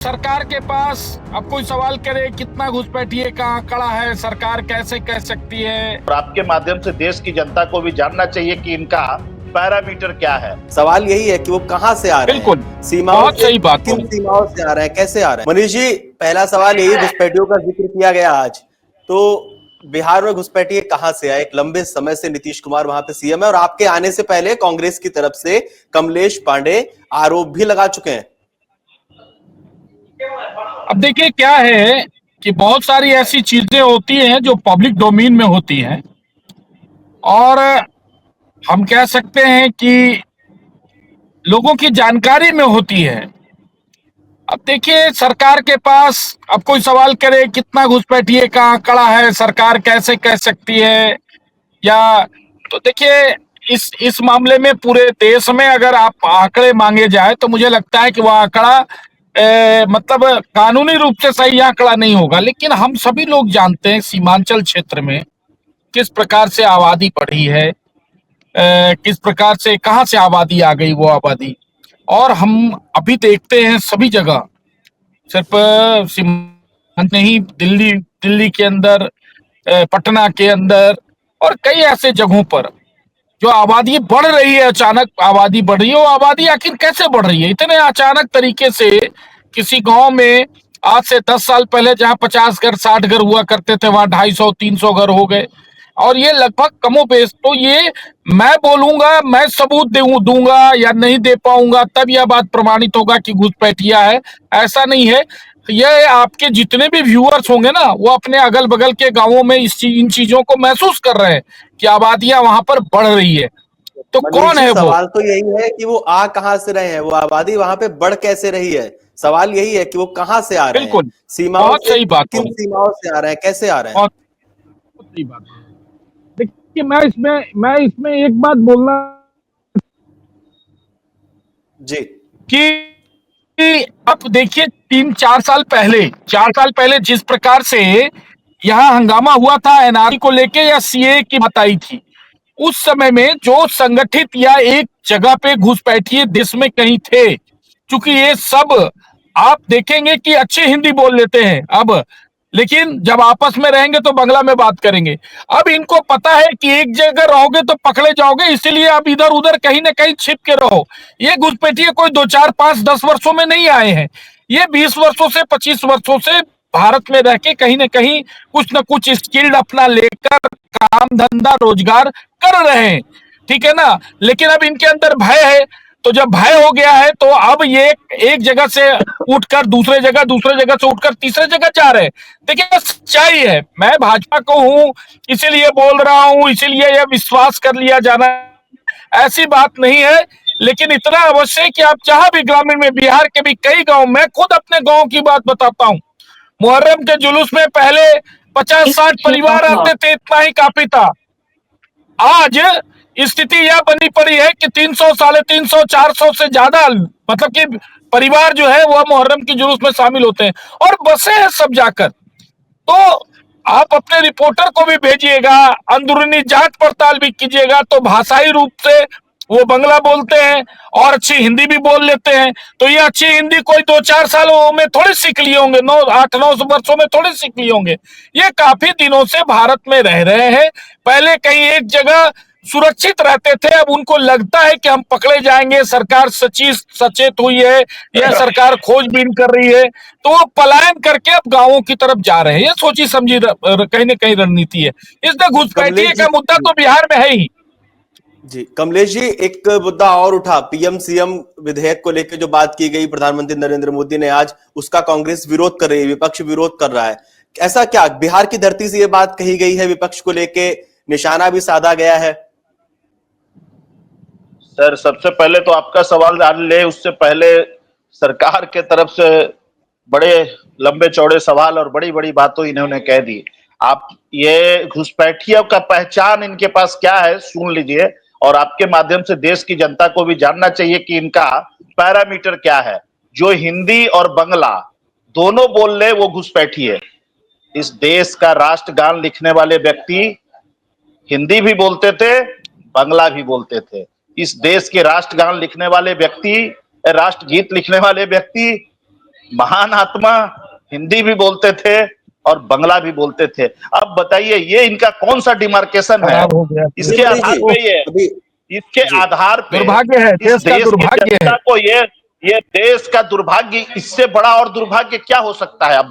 सरकार के पास अब कोई सवाल करे कितना घुसपैठिए का आंकड़ा है, सरकार कैसे कह सकती है। और आपके माध्यम से देश की जनता को भी जानना चाहिए कि इनका पैरामीटर क्या है। सवाल यही है कि वो कहां से आ रहे बिल्कुल, हैं, सीमाओं बहुत से, सही बात किन बोली। सीमाओं से आ रहे हैं, कैसे आ रहे हैं। मनीष जी, पहला सवाल यही, घुसपैठियों का जिक्र किया गया आज, तो बिहार में घुसपैठिए कहां से आए। एक लंबे समय से नीतीश कुमार वहां पे सीएम है और आपके आने से पहले कांग्रेस की तरफ से कमलेश पांडे आरोप भी लगा चुके हैं। अब देखिए क्या है कि बहुत सारी ऐसी चीजें होती हैं जो पब्लिक डोमेन में होती हैं और हम कह सकते हैं कि लोगों की जानकारी में होती है। अब देखिए सरकार के पास अब कोई सवाल करे कितना घुसपैठिए का आंकड़ा है, सरकार कैसे कह सकती है। या तो देखिए इस मामले में पूरे देश में अगर आप आंकड़े मांगे जाए तो मुझे लगता है कि वह आंकड़ा मतलब कानूनी रूप से सही आंकड़ा नहीं होगा, लेकिन हम सभी लोग जानते हैं सीमांचल क्षेत्र में किस प्रकार से आबादी बढ़ी है, किस प्रकार से कहाँ से आबादी आ गई वो आबादी। और हम अभी देखते हैं सभी जगह, सिर्फ सीमांत नहीं, दिल्ली दिल्ली के अंदर, पटना के अंदर और कई ऐसे जगहों पर जो आबादी बढ़ रही है, अचानक आबादी बढ़ रही है। वो आबादी आखिर कैसे बढ़ रही है इतने अचानक तरीके से। किसी गांव में आज से 10 साल पहले जहां 50 घर 60 घर हुआ करते थे, वहां 250 300 घर हो गए। और ये लगभग कमोबेश, तो ये मैं बोलूंगा, मैं सबूत दूंगा या नहीं दे पाऊंगा तब यह बात प्रमाणित होगा कि घुसपैठिया है, ऐसा नहीं है। ये आपके जितने भी व्यूअर्स होंगे ना, वो अपने अगल बगल के गांवों में इन चीजों को महसूस कर रहे हैं कि आबादियां वहां पर बढ़ रही है। तो मनीष कौन जी, है वो? सवाल तो यही है कि वो आ कहां से रहे हैं, वो आबादी वहां पे बढ़ कैसे रही है। सवाल यही है कि वो कहां से आ रहे हैं, बिल्कुल, सीमाओं बहुत से, सही बात किन बोली। सीमाओं से आ रहे हैं, कैसे आ रहे हैं। बहुत बहुत सही बात बोली। देखिए मैं इसमें एक बात बोलना जी कि अब देखिए 4 साल पहले जिस प्रकार से यहाँ हंगामा हुआ था एनआरसी को लेके या सीए की बात आई थी, उस समय में जो संगठित या एक जगह पे घुसपैठिए देश में कहीं थे। क्योंकि ये सब आप देखेंगे कि अच्छी हिंदी बोल लेते हैं अब, लेकिन जब आपस में रहेंगे तो बंगला में बात करेंगे। अब इनको पता है कि एक जगह रहोगे तो पकड़े जाओगे, इसीलिए आप इधर उधर कहीं ना कहीं छिप के रहो। ये घुसपैठिए कोई 2 4 5 10 वर्षों में नहीं आए हैं, ये 20 वर्षों से 25 वर्षों से भारत में रह के कहीं ना कहीं कुछ ना कुछ स्किल्ड अपना लेकर काम धंधा रोजगार कर रहे हैं, ठीक है ना। लेकिन अब इनके अंदर भय है, तो जब भय हो गया है तो अब ये एक जगह से उठकर दूसरे जगह से उठकर तीसरे जगह जा रहे हैं। देखिए सच्चाई है, मैं भाजपा को हूं इसीलिए बोल रहा हूं, इसीलिए यह विश्वास कर लिया जाना, ऐसी बात नहीं है। लेकिन इतना अवश्य है कि आप जहां भी ग्रामीण में, बिहार के भी कई गांव, मैं खुद अपने गांव की बात बताता हूं। मुहर्रम के जुलूस में पहले 50 60 परिवार आते थे, इतना ही काफी था। आज स्थिति यह बनी पड़ी है कि 300 350 400 से ज्यादा, मतलब कि परिवार जो है वह मुहर्रम की जुलूस में शामिल होते हैं और बसे हैं सब जाकर। तो आप अपने रिपोर्टर को भी भेजिएगा, अंदरूनी जांच पड़ताल भी कीजिएगा, तो भाषाई रूप से वो बंगला बोलते हैं और अच्छी हिंदी भी बोल लेते हैं। तो ये अच्छी हिंदी कोई 2 4 सालों में थोड़ी सीख लिए होंगे, 8 9 वर्षों में थोड़ी सीख लिए होंगे। ये काफी दिनों से भारत में रह रहे हैं, पहले कहीं एक जगह सुरक्षित रहते थे, अब उनको लगता है कि हम पकड़े जाएंगे, सरकार सचेत हुई है या सरकार खोजबीन कर रही है, तो वो पलायन करके अब गांवों की तरफ जा रहे हैं। ये सोची समझी कहीं ना कहीं रणनीति है। इसलिए घुसपैठिए कमलेश जी, का मुद्दा तो बिहार में है ही। जी कमलेश जी, एक मुद्दा और उठा, पीएम सीएम विधेयक को लेकर जो बात की गई प्रधानमंत्री नरेंद्र मोदी ने आज, उसका कांग्रेस विरोध कर रही है, विपक्ष विरोध कर रहा है। ऐसा क्या बिहार की धरती से ये बात कही गई है, विपक्ष को लेके निशाना भी साधा गया है। सर, सबसे पहले तो आपका सवाल जान ले, उससे पहले सरकार के तरफ से बड़े लंबे चौड़े सवाल और बड़ी बड़ी बातों इन्होंने कह दी। आप ये घुसपैठियों का पहचान इनके पास क्या है सुन लीजिए, और आपके माध्यम से देश की जनता को भी जानना चाहिए कि इनका पैरामीटर क्या है। जो हिंदी और बंगला दोनों बोल ले वो घुसपैठी है। इस देश का राष्ट्रगान लिखने वाले व्यक्ति हिंदी भी बोलते थे, बंगला भी बोलते थे। इस देश के राष्ट्रगान लिखने वाले व्यक्ति, राष्ट्रगीत लिखने वाले व्यक्ति महान आत्मा हिंदी भी बोलते थे और बंगला भी बोलते थे। अब बताइए ये इनका कौन सा डिमार्केशन है? खराब हो गया। इसके निर्मली आधार जी, पे ये अभी इसके जी आधार पे दुर्भाग्य है, इस देश का देश की दुर्भाग्य जनता है। को ये देश का दुर्भाग्य, इससे बड़ा और दुर्भाग्य क्या हो सकता है? अब